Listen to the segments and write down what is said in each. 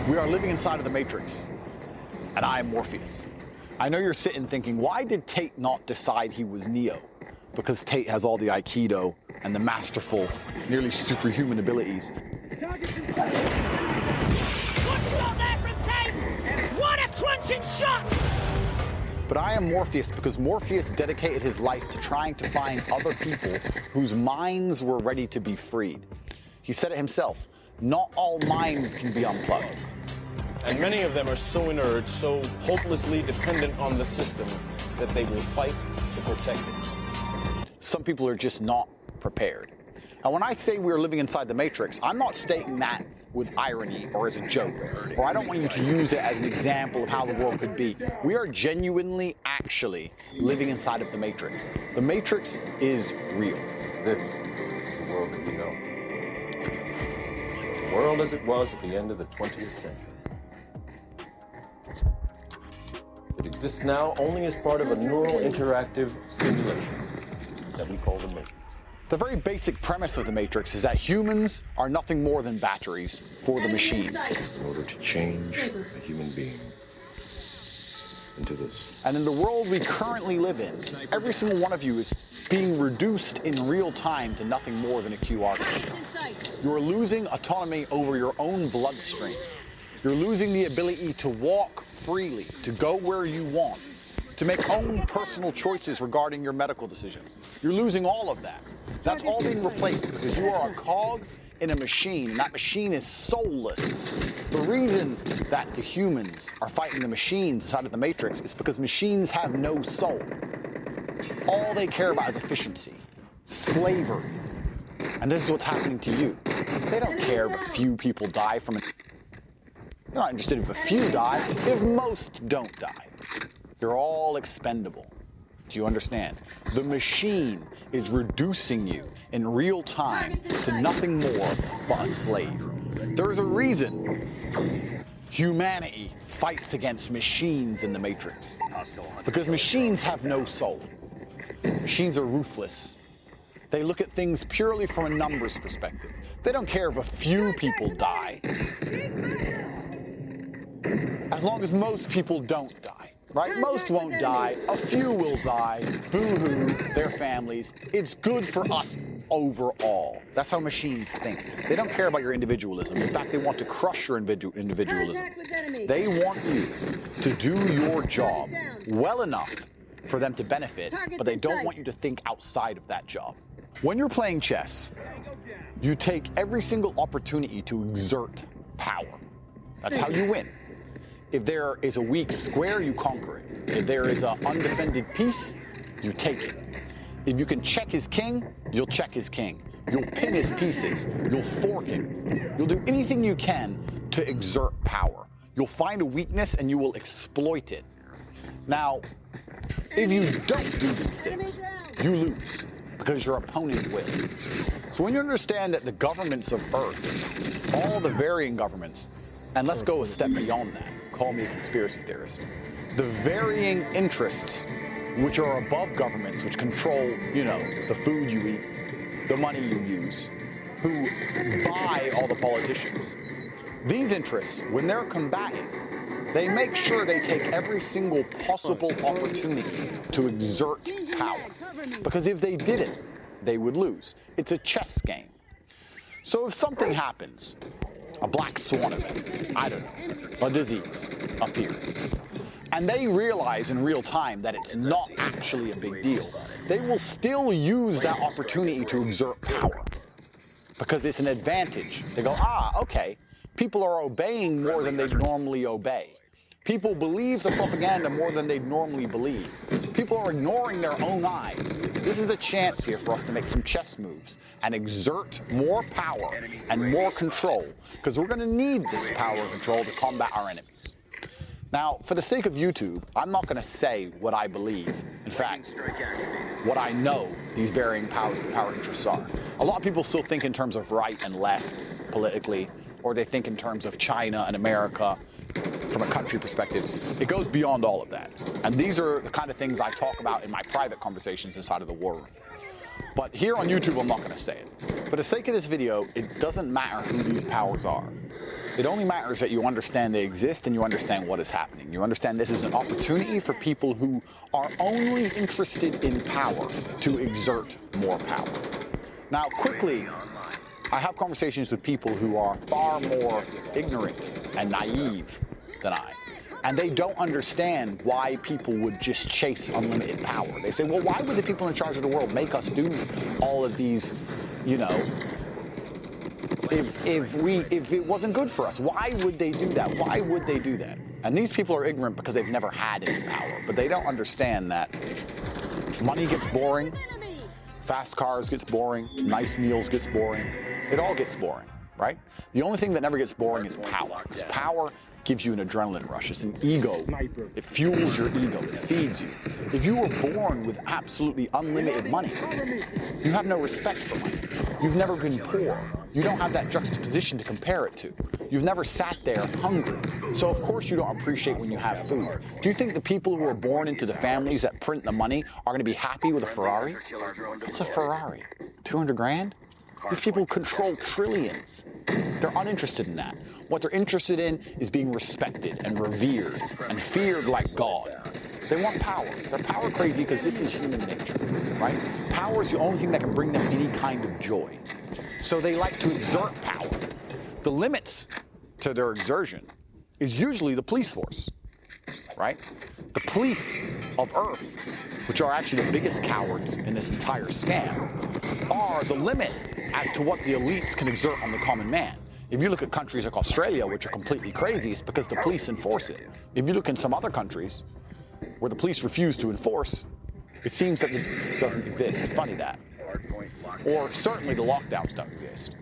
We are living inside of the Matrix, and I am Morpheus. I know you're sitting thinking, why did Tate not decide he was Neo? Because Tate has all the Aikido and the masterful, nearly superhuman abilities. Good shot there from Tate! What a crunching shot! But I am Morpheus because Morpheus dedicated his life to trying to find other people whose minds were ready to be freed. He said it himself, not all minds can be unplugged. And many of them are so inert, so hopelessly dependent on the system, that they will fight to protect it. Some people are just not prepared. And when I say we're living inside the Matrix, I'm not stating that with irony or as a joke, or I don't want you to use it as an example of how the world could be. We are genuinely, actually living inside of the Matrix. The Matrix is real. This is the world that we know. The world as it was at the end of the 20th century. It exists now only as part of a neural interactive simulation that we call the Matrix. The very basic premise of the Matrix is that humans are nothing more than batteries for the machines. In order to change a human being into this. And in the world we currently live in, every single one of you is being reduced in real time to nothing more than a QR code. You are losing autonomy over your own bloodstream. You're losing the ability to walk freely, to go where you want, to make own personal choices regarding your medical decisions. You're losing all of that. That's all being replaced because you are a cog in a machine, and that machine is soulless. The reason that the humans are fighting the machines inside of the Matrix is because machines have no soul. All they care about is efficiency, slavery. And this is what's happening to you. They don't care if a few people die from it. They're not interested if a few die, if most don't die. You're all expendable. Do you understand? The machine is reducing you in real time to nothing more but a slave. There is a reason humanity fights against machines in the Matrix. Because machines have no soul. Machines are ruthless. They look at things purely from a numbers perspective. They don't care if a few people die, as long as most people don't die. Right? Most won't die. A few will die. Boo-hoo, their families. It's good for us overall. That's how machines think. They don't care about your individualism. In fact, they want to crush your individualism. They want you to do your job well enough for them to benefit, but they don't want you to think outside of that job. When you're playing chess, you take every single opportunity to exert power. That's how you win. If there is a weak square, you conquer it. If there is an undefended piece, you take it. If you can check his king, you'll check his king. You'll pin his pieces. You'll fork him. You'll do anything you can to exert power. You'll find a weakness and you will exploit it. Now, if you don't do these things, you lose because your opponent will. So when you understand that the governments of Earth, all the varying governments, and let's go a step beyond that, call me a conspiracy theorist, the varying interests which are above governments, which control, the food you eat, the money you use, who buy all the politicians. These interests, when they're combating, they make sure they take every single possible opportunity to exert power. Because if they didn't, they would lose. It's a chess game. So if something happens, a black swan event, I don't know, a disease appears, and they realize in real time that it's not actually a big deal, they will still use that opportunity to exert power because it's an advantage. They go, okay, people are obeying more than they normally obey. People believe the propaganda more than they normally believe. People are ignoring their own eyes. This is a chance here for us to make some chess moves and exert more power and more control, because we're going to need this power and control to combat our enemies. Now, for the sake of YouTube, I'm not going to say what I believe. In fact, what I know these varying powers and power interests are. A lot of people still think in terms of right and left politically, or they think in terms of China and America from a country perspective. It goes beyond all of that. And these are the kind of things I talk about in my private conversations inside of the war room. But here on YouTube, I'm not going to say it. For the sake of this video, it doesn't matter who these powers are. It only matters that you understand they exist and you understand what is happening. You understand this is an opportunity for people who are only interested in power to exert more power. Now, quickly, I have conversations with people who are far more ignorant and naive than I. And they don't understand why people would just chase unlimited power. They say, well, why would the people in charge of the world make us do all of these, you know, if it wasn't good for us? Why would they do that? Why would they do that? And these people are ignorant because they've never had any power. But they don't understand that money gets boring, fast cars gets boring, nice meals gets boring. It all gets boring, right? The only thing that never gets boring is power, because power gives you an adrenaline rush. It's an ego. It fuels your ego. It feeds you. If you were born with absolutely unlimited money, you have no respect for money. You've never been poor. You don't have that juxtaposition to compare it to. You've never sat there hungry. So of course you don't appreciate when you have food. Do you think the people who are born into the families that print the money are going to be happy with a Ferrari? What's a Ferrari? 200 grand? These people control trillions. They're uninterested in that. What they're interested in is being respected and revered and feared like God. They want power. They're power crazy because this is human nature, right? Power is the only thing that can bring them any kind of joy. So they like to exert power. The limits to their exertion is usually the police force, right? The police of Earth, which are actually the biggest cowards in this entire scam, are the limit as to what the elites can exert on the common man. If you look at countries like Australia, which are completely crazy, it's because the police enforce it. If you look in some other countries where the police refuse to enforce, it seems that it doesn't exist. Funny that. Or certainly the lockdowns don't exist.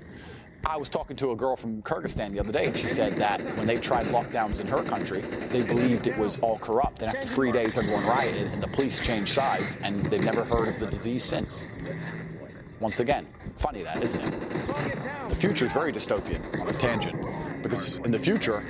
I was talking to a girl from Kyrgyzstan the other day, and she said that when they tried lockdowns in her country, they believed it was all corrupt. And after 3 days, everyone rioted, and the police changed sides, and they've never heard of the disease since. Once again, funny that, isn't it? The future is very dystopian on a tangent, because in the future,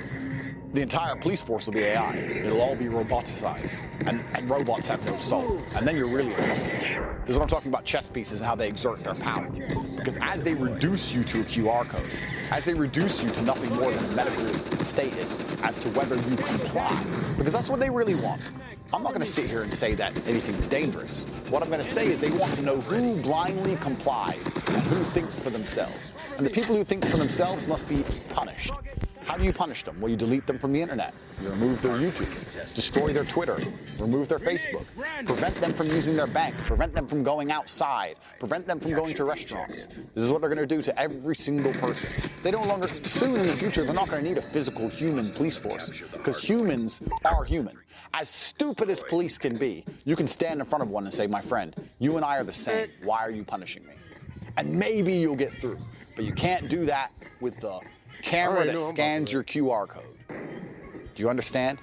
the entire police force will be AI. It'll all be roboticized, and robots have no soul. And then you're really in trouble. This is what I'm talking about, chess pieces and how they exert their power. Because as they reduce you to a QR code, as they reduce you to nothing more than a medical status as to whether you comply, because that's what they really want. I'm not going to sit here and say that anything's dangerous. What I'm going to say is they want to know who blindly complies and who thinks for themselves. And the people who think for themselves must be punished. How do you punish them? Well, you delete them from the internet. You remove their YouTube, destroy their Twitter, remove their Facebook, prevent them from using their bank, prevent them from going outside, prevent them from going to restaurants. This is what they're going to do to every single person. They no longer, soon in the future, they're not going to need a physical human police force, because humans are human. As stupid as police can be, you can stand in front of one and say, my friend, you and I are the same. Why are you punishing me? And maybe you'll get through. But you can't do that with the camera that scans your QR code. Do you understand?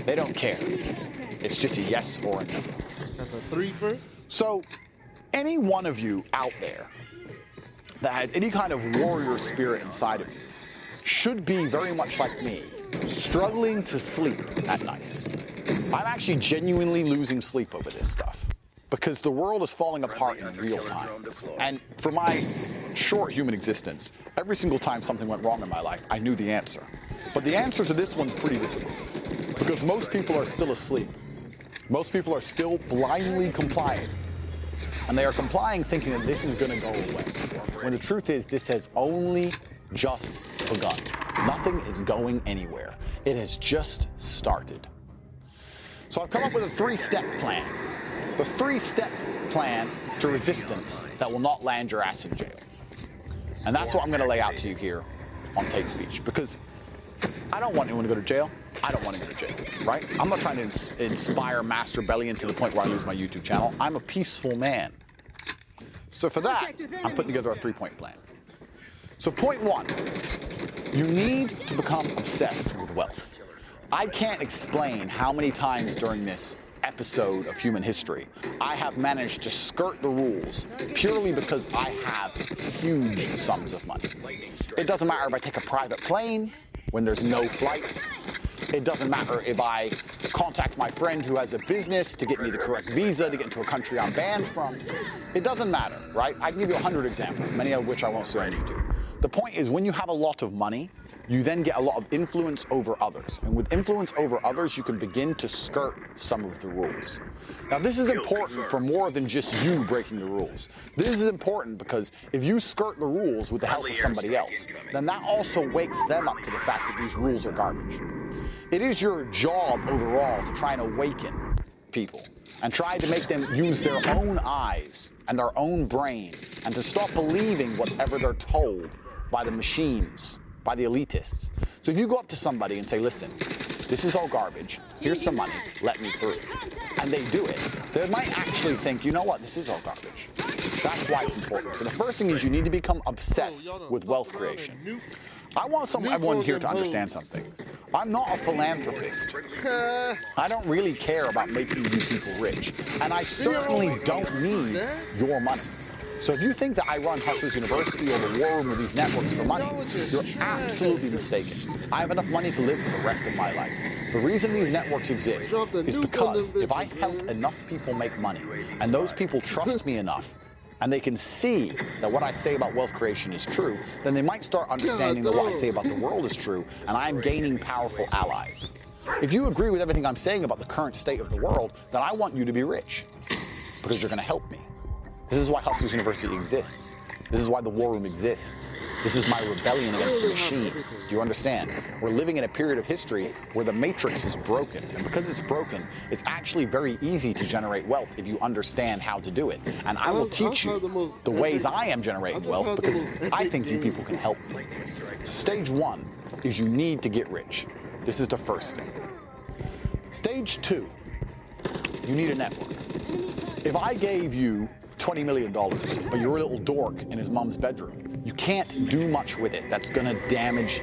They don't care. It's just a yes or a no. That's a 3 for? So, any one of you out there that has any kind of warrior spirit inside of you should be very much like me, struggling to sleep at night. I'm actually genuinely losing sleep over this stuff, because the world is falling apart in real time. And for my short human existence, every single time something went wrong in my life, I knew the answer. But the answer to this one's pretty difficult, because most people are still asleep. Most people are still blindly complying. And they are complying thinking that this is going to go away. When the truth is, this has only just begun. Nothing is going anywhere. It has just started. So I've come up with a 3-step plan. The 3-step plan to resistance that will not land your ass in jail. And that's what I'm going to lay out to you here on Tate Speech, because I don't want anyone to go to jail. I don't want to go to jail, right? I'm not trying to inspire mass rebellion to the point where I lose my YouTube channel. I'm a peaceful man. So for that, I'm putting together a 3-point plan. So point 1, you need to become obsessed with wealth. I can't explain how many times during this episode of human history I have managed to skirt the rules purely because I have huge sums of money. It doesn't matter if I take a private plane when there's no flights. It doesn't matter if I contact my friend who has a business to get me the correct visa to get into a country I'm banned from. It doesn't matter, right? I can give you 100 examples, many of which I won't say on YouTube. The point is, when you have a lot of money, you then get a lot of influence over others. And with influence over others, you can begin to skirt some of the rules. Now, this is important for more than just you breaking the rules. This is important because if you skirt the rules with the help of somebody else, then that also wakes them up to the fact that these rules are garbage. It is your job overall to try and awaken people and try to make them use their own eyes and their own brain and to stop believing whatever they're told by the machines, by the elitists. So if you go up to somebody and say, listen, this is all garbage, here's some money, let me through, and they do it, they might actually think, you know what, this is all garbage. That's why it's important. So the first thing is you need to become obsessed with wealth creation. I want everyone here to understand something. I'm not a philanthropist. I don't really care about making you people rich, and I certainly don't need your money. So if you think that I run Hustlers University or the War Room or these networks for money, you're absolutely mistaken. I have enough money to live for the rest of my life. The reason these networks exist is because if I help enough people make money, and those people trust me enough, and they can see that what I say about wealth creation is true, then they might start understanding that what I say about the world is true, and I'm gaining powerful allies. If you agree with everything I'm saying about the current state of the world, then I want you to be rich, because you're gonna help me. This is why Hustlers University exists. This is why the War Room exists. This is my rebellion against the machine. Do you understand? We're living in a period of history where the matrix is broken. And because it's broken, it's actually very easy to generate wealth if you understand how to do it. And I will teach you the ways I am generating wealth because I think you people can help me. Stage one is you need to get rich. This is the first thing. Stage two, you need a network. If I gave you $20 million, but you're a little dork in his mom's bedroom, you can't do much with it. That's gonna damage